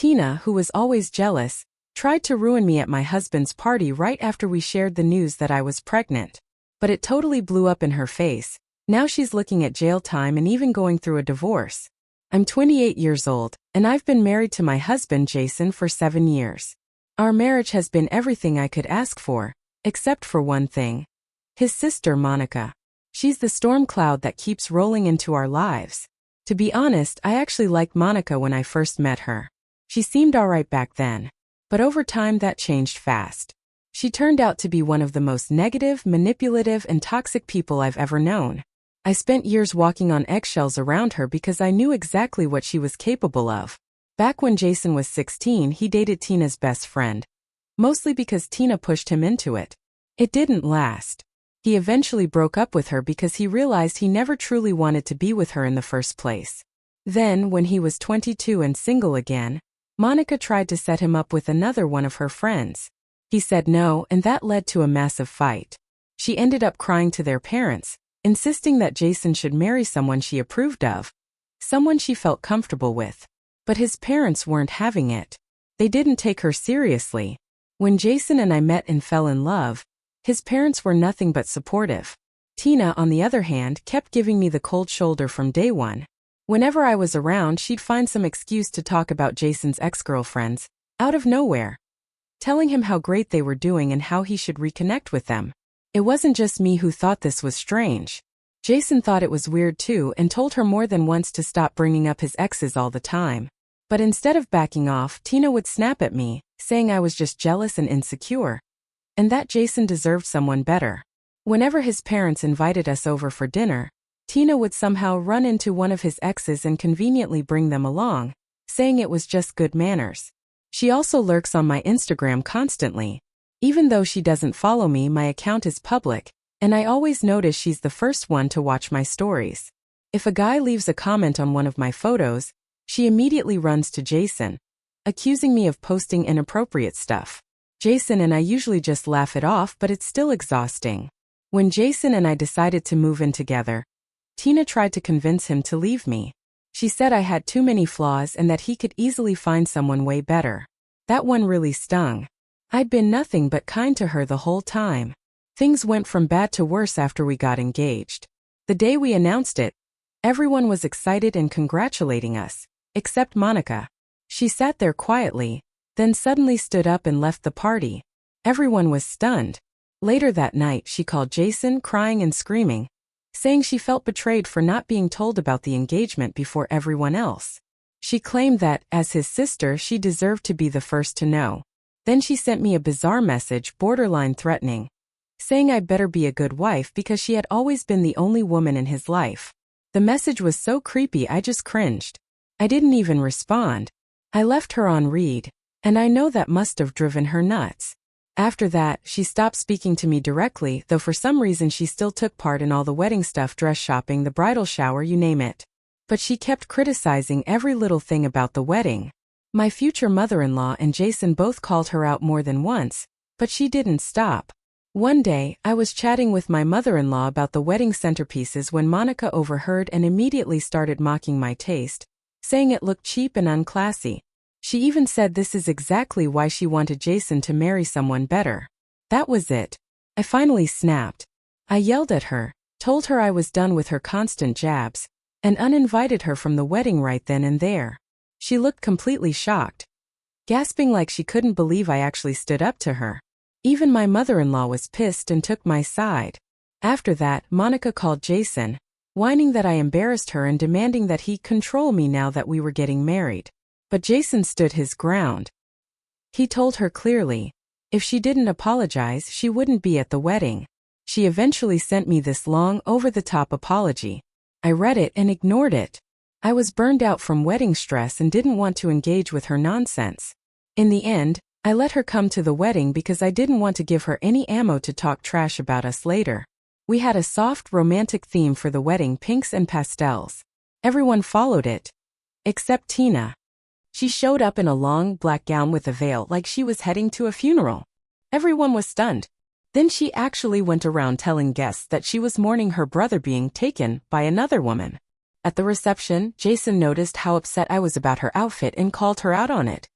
Tina, who was always jealous, tried to ruin me at my husband's party right after we shared the news that I was pregnant. But it totally blew up in her face. Now she's looking at jail time and even going through a divorce. I'm 28 years old, and I've been married to my husband Jason for 7 years. Our marriage has been everything I could ask for, except for one thing. His sister Monica. She's the storm cloud that keeps rolling into our lives. To be honest, I actually liked Monica when I first met her. She seemed alright back then. But over time that changed fast. She turned out to be one of the most negative, manipulative, and toxic people I've ever known. I spent years walking on eggshells around her because I knew exactly what she was capable of. Back when Jason was 16, he dated Tina's best friend. Mostly because Tina pushed him into it. It didn't last. He eventually broke up with her because he realized he never truly wanted to be with her in the first place. Then, when he was 22 and single again, Monica tried to set him up with another one of her friends. He said no, and that led to a massive fight. She ended up crying to their parents, insisting that Jason should marry someone she approved of, someone she felt comfortable with. But his parents weren't having it. They didn't take her seriously. When Jason and I met and fell in love, his parents were nothing but supportive. Tina, on the other hand, kept giving me the cold shoulder from day one. Whenever I was around, she'd find some excuse to talk about Jason's ex-girlfriends, out of nowhere, telling him how great they were doing and how he should reconnect with them. It wasn't just me who thought this was strange. Jason thought it was weird too and told her more than once to stop bringing up his exes all the time. But instead of backing off, Tina would snap at me, saying I was just jealous and insecure, and that Jason deserved someone better. Whenever his parents invited us over for dinner, Tina would somehow run into one of his exes and conveniently bring them along, saying it was just good manners. She also lurks on my Instagram constantly. Even though she doesn't follow me, my account is public, and I always notice she's the first one to watch my stories. If a guy leaves a comment on one of my photos, she immediately runs to Jason, accusing me of posting inappropriate stuff. Jason and I usually just laugh it off, but it's still exhausting. When Jason and I decided to move in together, Tina tried to convince him to leave me. She said I had too many flaws and that he could easily find someone way better. That one really stung. I'd been nothing but kind to her the whole time. Things went from bad to worse after we got engaged. The day we announced it, everyone was excited and congratulating us, except Monica. She sat there quietly, then suddenly stood up and left the party. Everyone was stunned. Later that night, she called Jason, crying and screaming, saying she felt betrayed for not being told about the engagement before everyone else. She claimed that, as his sister, she deserved to be the first to know. Then she sent me a bizarre message, borderline threatening, saying I'd better be a good wife because she had always been the only woman in his life. The message was so creepy I just cringed. I didn't even respond. I left her on read, and I know that must have driven her nuts. After that, she stopped speaking to me directly, though for some reason she still took part in all the wedding stuff, dress shopping, the bridal shower, you name it. But she kept criticizing every little thing about the wedding. My future mother-in-law and Jason both called her out more than once, but she didn't stop. One day, I was chatting with my mother-in-law about the wedding centerpieces when Monica overheard and immediately started mocking my taste, saying it looked cheap and unclassy. She even said this is exactly why she wanted Jason to marry someone better. That was it. I finally snapped. I yelled at her, told her I was done with her constant jabs, and uninvited her from the wedding right then and there. She looked completely shocked, gasping like she couldn't believe I actually stood up to her. Even my mother-in-law was pissed and took my side. After that, Monica called Jason, whining that I embarrassed her and demanding that he control me now that we were getting married. But Jason stood his ground. He told her clearly, if she didn't apologize, she wouldn't be at the wedding. She eventually sent me this long, over-the-top apology. I read it and ignored it. I was burned out from wedding stress and didn't want to engage with her nonsense. In the end, I let her come to the wedding because I didn't want to give her any ammo to talk trash about us later. We had a soft, romantic theme for the wedding, pinks and pastels. Everyone followed it, except Tina. She showed up in a long, black gown with a veil like she was heading to a funeral. Everyone was stunned. Then she actually went around telling guests that she was mourning her brother being taken by another woman. At the reception, Jason noticed how upset I was about her outfit and called her out on it.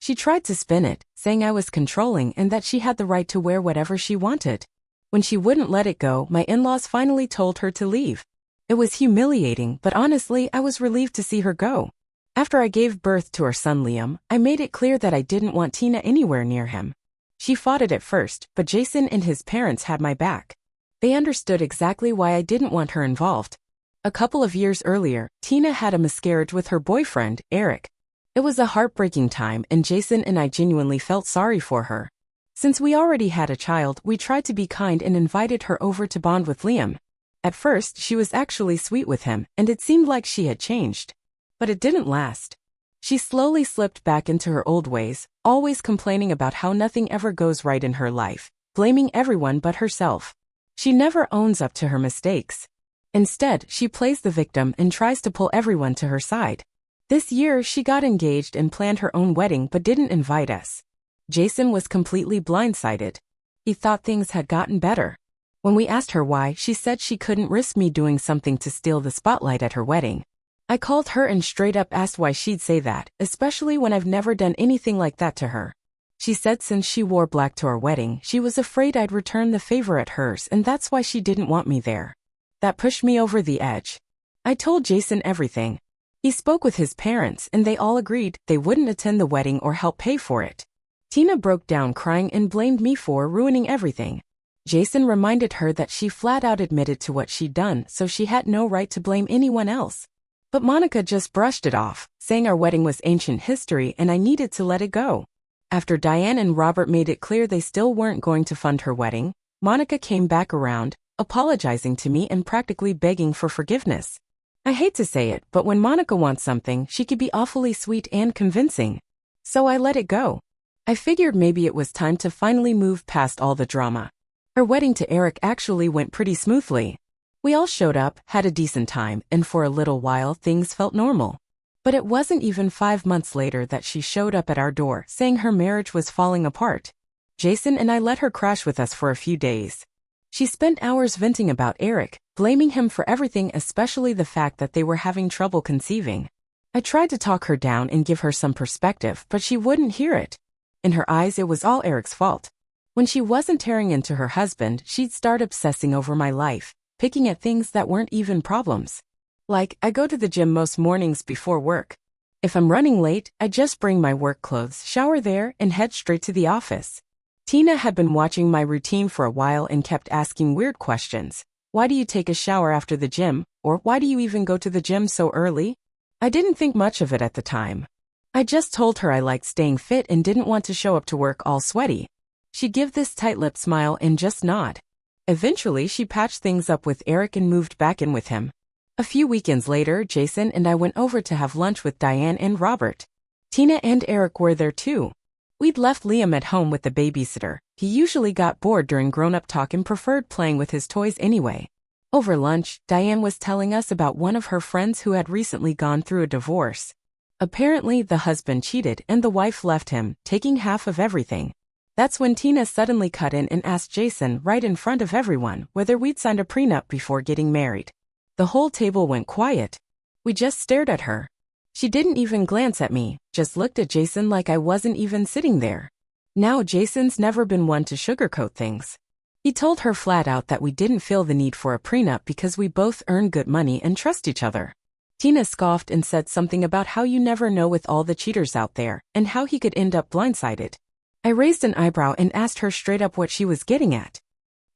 She tried to spin it, saying I was controlling and that she had the right to wear whatever she wanted. When she wouldn't let it go, my in-laws finally told her to leave. It was humiliating, but honestly, I was relieved to see her go. After I gave birth to our son Liam, I made it clear that I didn't want Tina anywhere near him. She fought it at first, but Jason and his parents had my back. They understood exactly why I didn't want her involved. A couple of years earlier, Tina had a miscarriage with her boyfriend, Eric. It was a heartbreaking time, and Jason and I genuinely felt sorry for her. Since we already had a child, we tried to be kind and invited her over to bond with Liam. At first, she was actually sweet with him, and it seemed like she had changed. But it didn't last. She slowly slipped back into her old ways, always complaining about how nothing ever goes right in her life, blaming everyone but herself. She never owns up to her mistakes. Instead, she plays the victim and tries to pull everyone to her side. This year, she got engaged and planned her own wedding but didn't invite us. Jason was completely blindsided. He thought things had gotten better. When we asked her why, she said she couldn't risk me doing something to steal the spotlight at her wedding. I called her and straight up asked why she'd say that, especially when I've never done anything like that to her. She said since she wore black to our wedding, she was afraid I'd return the favor at hers and that's why she didn't want me there. That pushed me over the edge. I told Jason everything. He spoke with his parents and they all agreed they wouldn't attend the wedding or help pay for it. Tina broke down crying and blamed me for ruining everything. Jason reminded her that she flat out admitted to what she'd done, so she had no right to blame anyone else. But Monica just brushed it off, saying our wedding was ancient history and I needed to let it go. After Diane and Robert made it clear they still weren't going to fund her wedding, Monica came back around, apologizing to me and practically begging for forgiveness. I hate to say it, but when Monica wants something, she could be awfully sweet and convincing. So I let it go. I figured maybe it was time to finally move past all the drama. Her wedding to Eric actually went pretty smoothly. We all showed up, had a decent time, and for a little while things felt normal. But it wasn't even 5 months later that she showed up at our door saying her marriage was falling apart. Jason and I let her crash with us for a few days. She spent hours venting about Eric, blaming him for everything, especially the fact that they were having trouble conceiving. I tried to talk her down and give her some perspective, but she wouldn't hear it. In her eyes, it was all Eric's fault. When she wasn't tearing into her husband, she'd start obsessing over my life, picking at things that weren't even problems. Like, I go to the gym most mornings before work. If I'm running late, I just bring my work clothes, shower there, and head straight to the office. Tina had been watching my routine for a while and kept asking weird questions. Why do you take a shower after the gym? Or why do you even go to the gym so early? I didn't think much of it at the time. I just told her I liked staying fit and didn't want to show up to work all sweaty. She'd give this tight-lipped smile and just nod. Eventually, she patched things up with Eric and moved back in with him. A few weekends later, Jason and I went over to have lunch with Diane and Robert. Tina and Eric were there too. We'd left Liam at home with the babysitter. He usually got bored during grown-up talk and preferred playing with his toys anyway. Over lunch, Diane was telling us about one of her friends who had recently gone through a divorce. Apparently, the husband cheated and the wife left him, taking half of everything. That's when Tina suddenly cut in and asked Jason right in front of everyone whether we'd signed a prenup before getting married. The whole table went quiet. We just stared at her. She didn't even glance at me, just looked at Jason like I wasn't even sitting there. Now Jason's never been one to sugarcoat things. He told her flat out that we didn't feel the need for a prenup because we both earn good money and trust each other. Tina scoffed and said something about how you never know with all the cheaters out there and how he could end up blindsided. I raised an eyebrow and asked her straight up what she was getting at.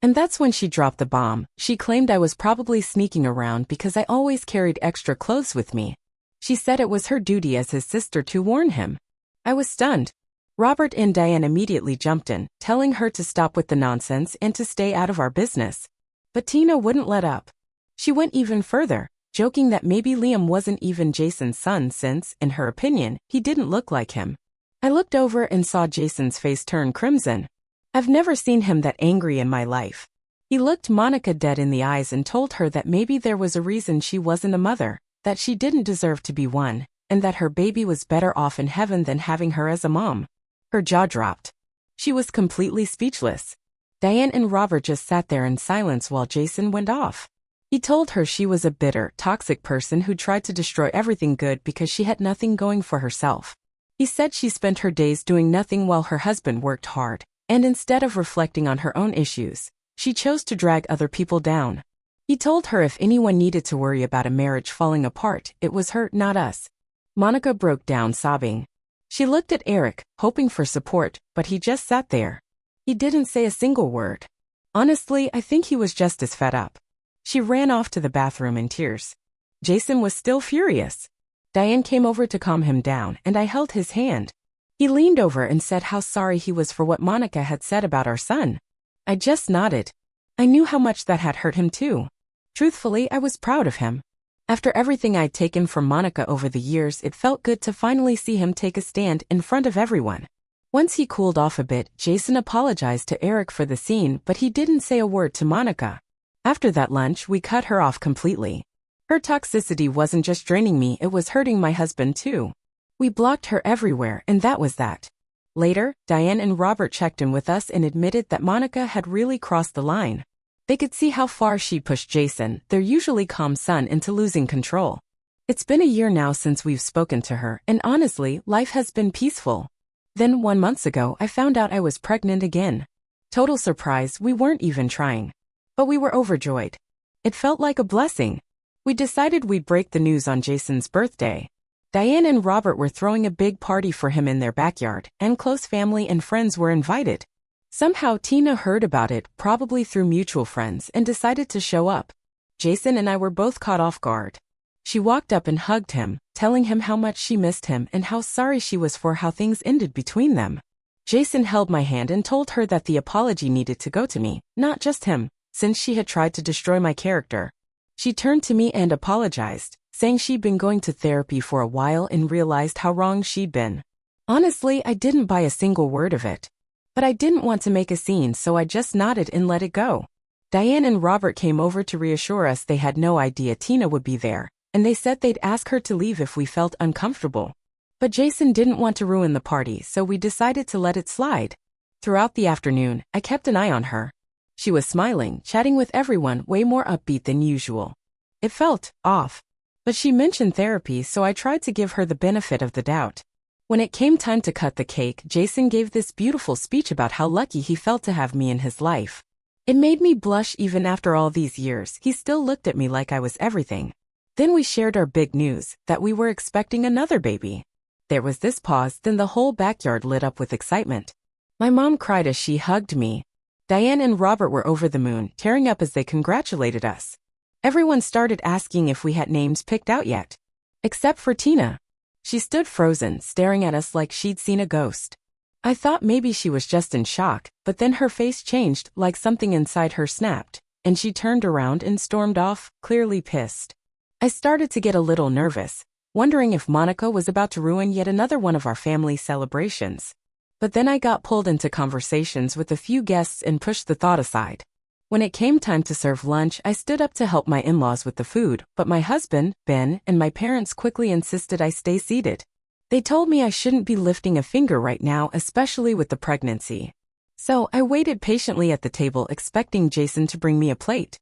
And that's when she dropped the bomb. She claimed I was probably sneaking around because I always carried extra clothes with me. She said it was her duty as his sister to warn him. I was stunned. Robert and Diane immediately jumped in, telling her to stop with the nonsense and to stay out of our business. But Tina wouldn't let up. She went even further, joking that maybe Liam wasn't even Jason's son since, in her opinion, he didn't look like him. I looked over and saw Jason's face turn crimson. I've never seen him that angry in my life. He looked Monica dead in the eyes and told her that maybe there was a reason she wasn't a mother, that she didn't deserve to be one, and that her baby was better off in heaven than having her as a mom. Her jaw dropped. She was completely speechless. Diane and Robert just sat there in silence while Jason went off. He told her she was a bitter, toxic person who tried to destroy everything good because she had nothing going for herself. He said she spent her days doing nothing while her husband worked hard, and instead of reflecting on her own issues, she chose to drag other people down. He told her if anyone needed to worry about a marriage falling apart, it was her, not us. Monica broke down sobbing. She looked at Eric, hoping for support, but he just sat there. He didn't say a single word. Honestly, I think he was just as fed up. She ran off to the bathroom in tears. Jason was still furious. Diane came over to calm him down, and I held his hand. He leaned over and said how sorry he was for what Monica had said about our son. I just nodded. I knew how much that had hurt him too. Truthfully, I was proud of him. After everything I'd taken from Monica over the years, it felt good to finally see him take a stand in front of everyone. Once he cooled off a bit, Jason apologized to Eric for the scene, but he didn't say a word to Monica. After that lunch, we cut her off completely. Her toxicity wasn't just draining me, it was hurting my husband too. We blocked her everywhere, and that was that. Later, Diane and Robert checked in with us and admitted that Monica had really crossed the line. They could see how far she'd pushed Jason, their usually calm son, into losing control. It's been a year now since we've spoken to her, and honestly, life has been peaceful. Then 1 month ago, I found out I was pregnant again. Total surprise, we weren't even trying. But we were overjoyed. It felt like a blessing. We decided we'd break the news on Jason's birthday. Diane and Robert were throwing a big party for him in their backyard, and close family and friends were invited. Somehow Tina heard about it, probably through mutual friends, and decided to show up. Jason and I were both caught off guard. She walked up and hugged him, telling him how much she missed him and how sorry she was for how things ended between them. Jason held my hand and told her that the apology needed to go to me, not just him, since she had tried to destroy my character. She turned to me and apologized, saying she'd been going to therapy for a while and realized how wrong she'd been. Honestly, I didn't buy a single word of it. But I didn't want to make a scene, so I just nodded and let it go. Diane and Robert came over to reassure us they had no idea Tina would be there, and they said they'd ask her to leave if we felt uncomfortable. But Jason didn't want to ruin the party, so we decided to let it slide. Throughout the afternoon, I kept an eye on her. She was smiling, chatting with everyone, way more upbeat than usual. It felt off. But she mentioned therapy, so I tried to give her the benefit of the doubt. When it came time to cut the cake, Jason gave this beautiful speech about how lucky he felt to have me in his life. It made me blush even after all these years. He still looked at me like I was everything. Then we shared our big news, that we were expecting another baby. There was this pause, then the whole backyard lit up with excitement. My mom cried as she hugged me. Diane and Robert were over the moon, tearing up as they congratulated us. Everyone started asking if we had names picked out yet. Except for Tina. She stood frozen, staring at us like she'd seen a ghost. I thought maybe she was just in shock, but then her face changed, like something inside her snapped, and she turned around and stormed off, clearly pissed. I started to get a little nervous, wondering if Monica was about to ruin yet another one of our family celebrations. But then I got pulled into conversations with a few guests and pushed the thought aside. When it came time to serve lunch, I stood up to help my in-laws with the food, but my husband, Ben, and my parents quickly insisted I stay seated. They told me I shouldn't be lifting a finger right now, especially with the pregnancy. So I waited patiently at the table, expecting Jason to bring me a plate.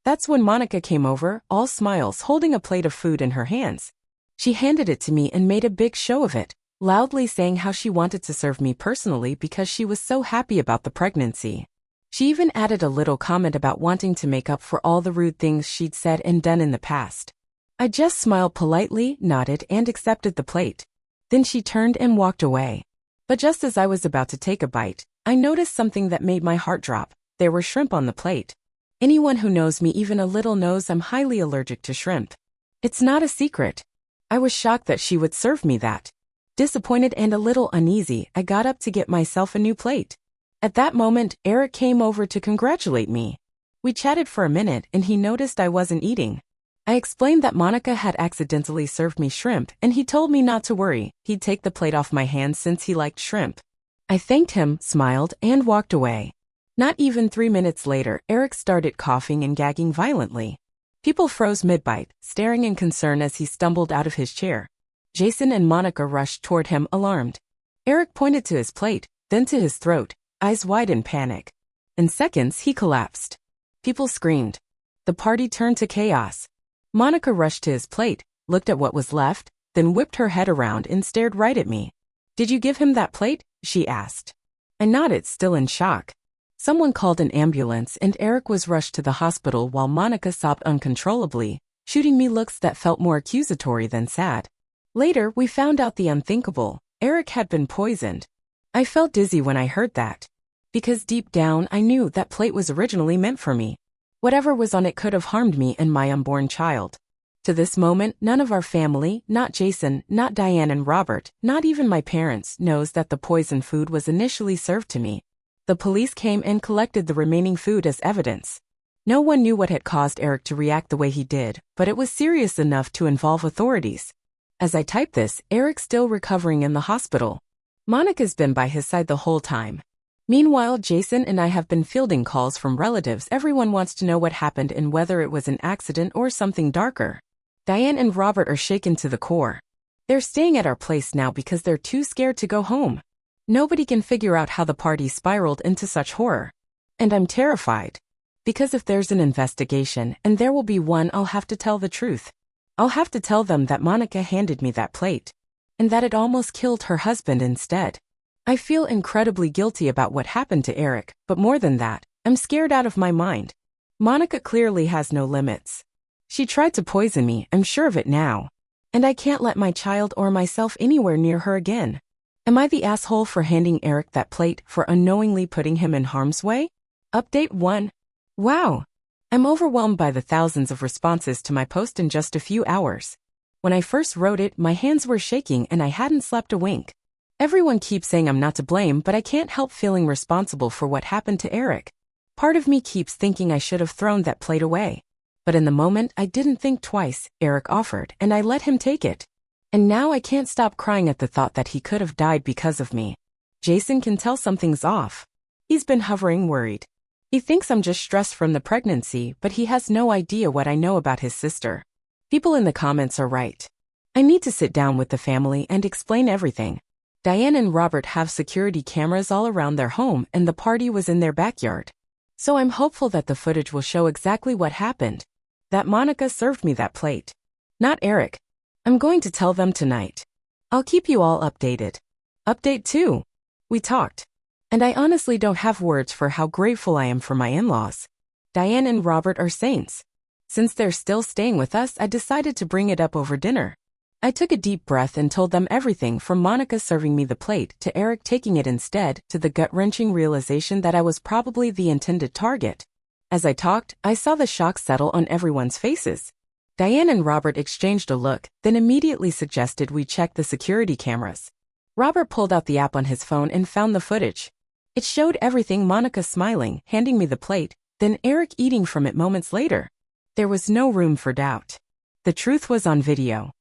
That's when Monica came over, all smiles, holding a plate of food in her hands. She handed it to me and made a big show of it, loudly saying how she wanted to serve me personally because she was so happy about the pregnancy. She even added a little comment about wanting to make up for all the rude things she'd said and done in the past. I just smiled politely, nodded, and accepted the plate. Then she turned and walked away. But just as I was about to take a bite, I noticed something that made my heart drop. There were shrimp on the plate. Anyone who knows me even a little knows I'm highly allergic to shrimp. It's not a secret. I was shocked that she would serve me that. Disappointed and a little uneasy, I got up to get myself a new plate. At that moment, Eric came over to congratulate me. We chatted for a minute and he noticed I wasn't eating. I explained that Monica had accidentally served me shrimp and he told me not to worry, he'd take the plate off my hands since he liked shrimp. I thanked him, smiled, and walked away. Not even 3 minutes later, Eric started coughing and gagging violently. People froze mid-bite, staring in concern as he stumbled out of his chair. Jason and Monica rushed toward him, alarmed. Eric pointed to his plate, then to his throat, eyes wide in panic. In seconds, he collapsed. People screamed. The party turned to chaos. Monica rushed to his plate, looked at what was left, then whipped her head around and stared right at me. "Did you give him that plate?" she asked. I nodded, still in shock. Someone called an ambulance and Eric was rushed to the hospital while Monica sobbed uncontrollably, shooting me looks that felt more accusatory than sad. Later, we found out the unthinkable. Eric had been poisoned. I felt dizzy when I heard that. Because deep down, I knew that plate was originally meant for me. Whatever was on it could have harmed me and my unborn child. To this moment, none of our family, not Jason, not Diane and Robert, not even my parents, knows that the poisoned food was initially served to me. The police came and collected the remaining food as evidence. No one knew what had caused Eric to react the way he did, but it was serious enough to involve authorities. As I type this, Eric's still recovering in the hospital. Monica's been by his side the whole time. Meanwhile, Jason and I have been fielding calls from relatives. Everyone wants to know what happened and whether it was an accident or something darker. Diane and Robert are shaken to the core. They're staying at our place now because they're too scared to go home. Nobody can figure out how the party spiraled into such horror. And I'm terrified. Because if there's an investigation, and there will be one, I'll have to tell the truth. I'll have to tell them that Monica handed me that plate. And that it almost killed her husband instead. I feel incredibly guilty about what happened to Eric, but more than that, I'm scared out of my mind. Monica clearly has no limits. She tried to poison me, I'm sure of it now. And I can't let my child or myself anywhere near her again. Am I the asshole for handing Eric that plate, for unknowingly putting him in harm's way? Update 1. Wow. I'm overwhelmed by the thousands of responses to my post in just a few hours. When I first wrote it, my hands were shaking and I hadn't slept a wink. Everyone keeps saying I'm not to blame, but I can't help feeling responsible for what happened to Eric. Part of me keeps thinking I should have thrown that plate away. But in the moment, I didn't think twice. Eric offered, and I let him take it. And now I can't stop crying at the thought that he could have died because of me. Jason can tell something's off. He's been hovering worried. He thinks I'm just stressed from the pregnancy, but he has no idea what I know about his sister. People in the comments are right. I need to sit down with the family and explain everything. Diane and Robert have security cameras all around their home and the party was in their backyard. So I'm hopeful that the footage will show exactly what happened. That Monica served me that plate. Not Eric. I'm going to tell them tonight. I'll keep you all updated. Update 2. We talked. And I honestly don't have words for how grateful I am for my in-laws. Diane and Robert are saints. Since they're still staying with us, I decided to bring it up over dinner. I took a deep breath and told them everything from Monica serving me the plate to Eric taking it instead to the gut-wrenching realization that I was probably the intended target. As I talked, I saw the shock settle on everyone's faces. Diane and Robert exchanged a look, then immediately suggested we check the security cameras. Robert pulled out the app on his phone and found the footage. It showed everything: Monica smiling, handing me the plate, then Eric eating from it moments later. There was no room for doubt. The truth was on video.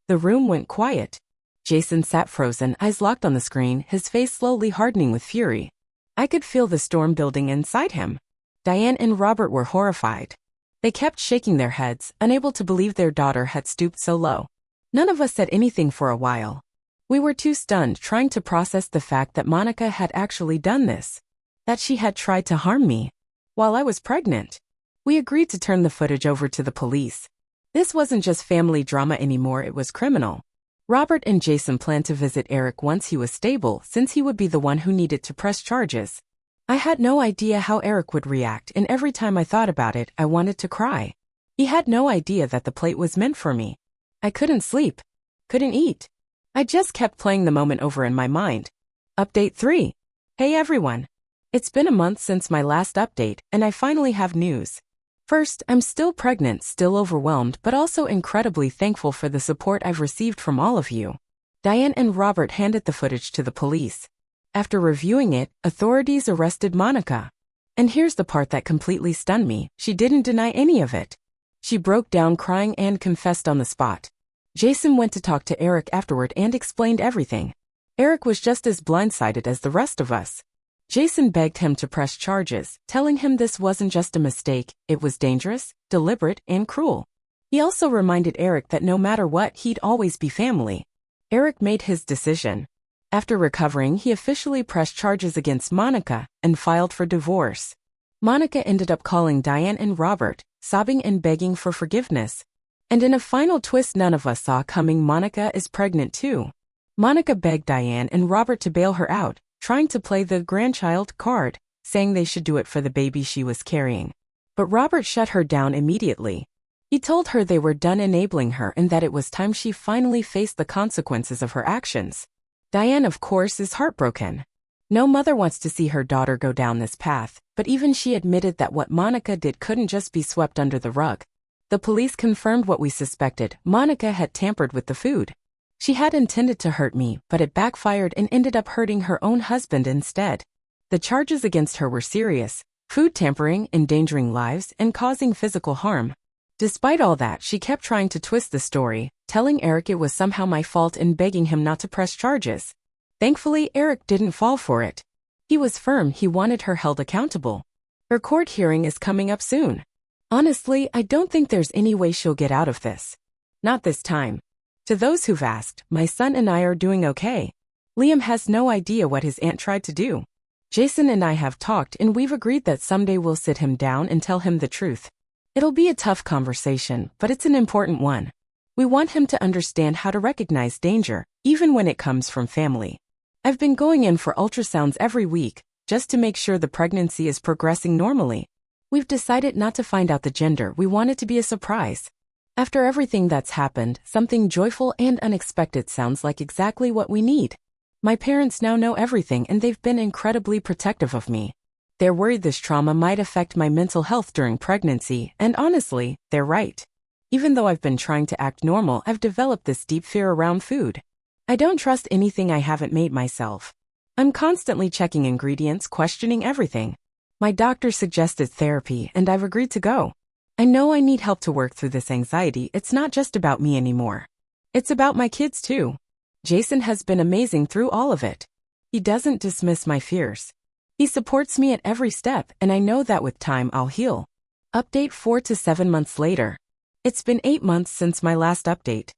The room went quiet. Jason sat frozen, eyes locked on the screen, his face slowly hardening with fury. I could feel the storm building inside him. Diane and Robert were horrified. They kept shaking their heads, unable to believe their daughter had stooped so low. None of us said anything for a while. We were too stunned, trying to process the fact that Monica had actually done this. That she had tried to harm me. While I was pregnant. We agreed to turn the footage over to the police. This wasn't just family drama anymore, it was criminal. Robert and Jason planned to visit Eric once he was stable, since he would be the one who needed to press charges. I had no idea how Eric would react, and every time I thought about it, I wanted to cry. He had no idea that the plate was meant for me. I couldn't sleep. Couldn't eat. I just kept playing the moment over in my mind. Update 3. Hey everyone. It's been a month since my last update, and I finally have news. First, I'm still pregnant, still overwhelmed, but also incredibly thankful for the support I've received from all of you. Diane and Robert handed the footage to the police. After reviewing it, authorities arrested Monica. And here's the part that completely stunned me: she didn't deny any of it. She broke down crying and confessed on the spot. Jason went to talk to Eric afterward and explained everything. Eric was just as blindsided as the rest of us. Jason begged him to press charges, telling him this wasn't just a mistake, it was dangerous, deliberate, and cruel. He also reminded Eric that no matter what, he'd always be family. Eric made his decision. After recovering, he officially pressed charges against Monica and filed for divorce. Monica ended up calling Diane and Robert, sobbing and begging for forgiveness. And in a final twist none of us saw coming, Monica is pregnant too. Monica begged Diane and Robert to bail her out, trying to play the grandchild card, saying they should do it for the baby she was carrying. But Robert shut her down immediately. He told her they were done enabling her and that it was time she finally faced the consequences of her actions. Diane, of course, is heartbroken. No mother wants to see her daughter go down this path, but even she admitted that what Monica did couldn't just be swept under the rug. The police confirmed what we suspected. Monica had tampered with the food. She had intended to hurt me, but it backfired and ended up hurting her own husband instead. The charges against her were serious: food tampering, endangering lives, and causing physical harm. Despite all that, she kept trying to twist the story, telling Eric it was somehow my fault and begging him not to press charges. Thankfully, Eric didn't fall for it. He was firm. He wanted her held accountable. Her court hearing is coming up soon. Honestly, I don't think there's any way she'll get out of this. Not this time. To those who've asked, my son and I are doing okay. Liam has no idea what his aunt tried to do. Jason and I have talked and we've agreed that someday we'll sit him down and tell him the truth. It'll be a tough conversation, but it's an important one. We want him to understand how to recognize danger, even when it comes from family. I've been going in for ultrasounds every week, just to make sure the pregnancy is progressing normally. We've decided not to find out the gender. We want it to be a surprise. After everything that's happened, something joyful and unexpected sounds like exactly what we need. My parents now know everything and they've been incredibly protective of me. They're worried this trauma might affect my mental health during pregnancy, and honestly, they're right. Even though I've been trying to act normal, I've developed this deep fear around food. I don't trust anything I haven't made myself. I'm constantly checking ingredients, questioning everything. My doctor suggested therapy, and I've agreed to go. I know I need help to work through this anxiety. It's not just about me anymore. It's about my kids too. Jason has been amazing through all of it. He doesn't dismiss my fears. He supports me at every step, and I know that with time I'll heal. Update 4 to 7 months later. It's been 8 months since my last update.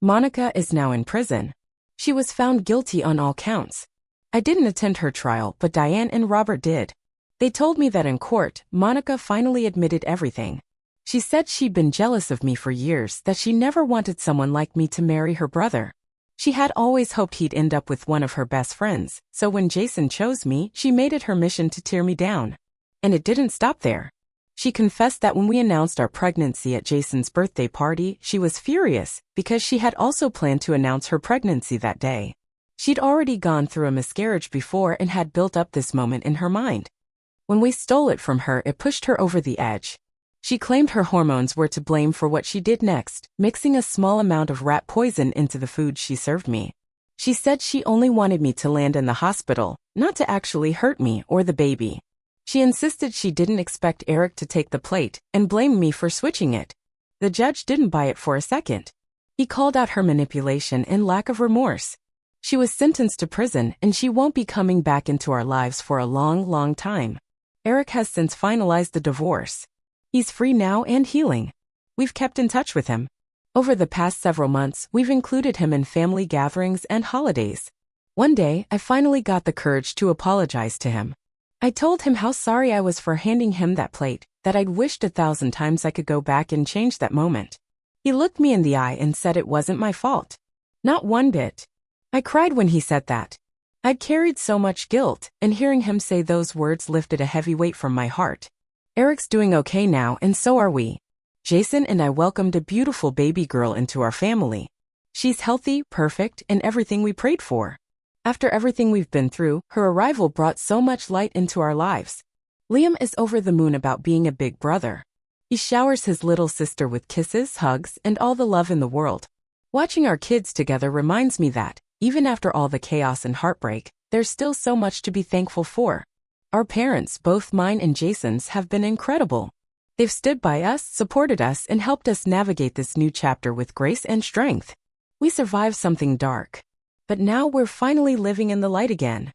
Monica is now in prison. She was found guilty on all counts. I didn't attend her trial, but Diane and Robert did. They told me that in court, Monica finally admitted everything. She said she'd been jealous of me for years, that she never wanted someone like me to marry her brother. She had always hoped he'd end up with one of her best friends, so when Jason chose me, she made it her mission to tear me down. And it didn't stop there. She confessed that when we announced our pregnancy at Jason's birthday party, she was furious because she had also planned to announce her pregnancy that day. She'd already gone through a miscarriage before and had built up this moment in her mind. When we stole it from her, it pushed her over the edge. She claimed her hormones were to blame for what she did next, mixing a small amount of rat poison into the food she served me. She said she only wanted me to land in the hospital, not to actually hurt me or the baby. She insisted she didn't expect Eric to take the plate and blamed me for switching it. The judge didn't buy it for a second. He called out her manipulation and lack of remorse. She was sentenced to prison and she won't be coming back into our lives for a long, long time. Eric has since finalized the divorce. He's free now and healing. We've kept in touch with him. Over the past several months, we've included him in family gatherings and holidays. One day, I finally got the courage to apologize to him. I told him how sorry I was for handing him that plate, that I'd wished 1,000 times I could go back and change that moment. He looked me in the eye and said it wasn't my fault. Not one bit. I cried when he said that. I'd carried so much guilt, and hearing him say those words lifted a heavy weight from my heart. Eric's doing okay now, and so are we. Jason and I welcomed a beautiful baby girl into our family. She's healthy, perfect, and everything we prayed for. After everything we've been through, her arrival brought so much light into our lives. Liam is over the moon about being a big brother. He showers his little sister with kisses, hugs, and all the love in the world. Watching our kids together reminds me that, even after all the chaos and heartbreak, there's still so much to be thankful for. Our parents, both mine and Jason's, have been incredible. They've stood by us, supported us, and helped us navigate this new chapter with grace and strength. We survived something dark. But now we're finally living in the light again.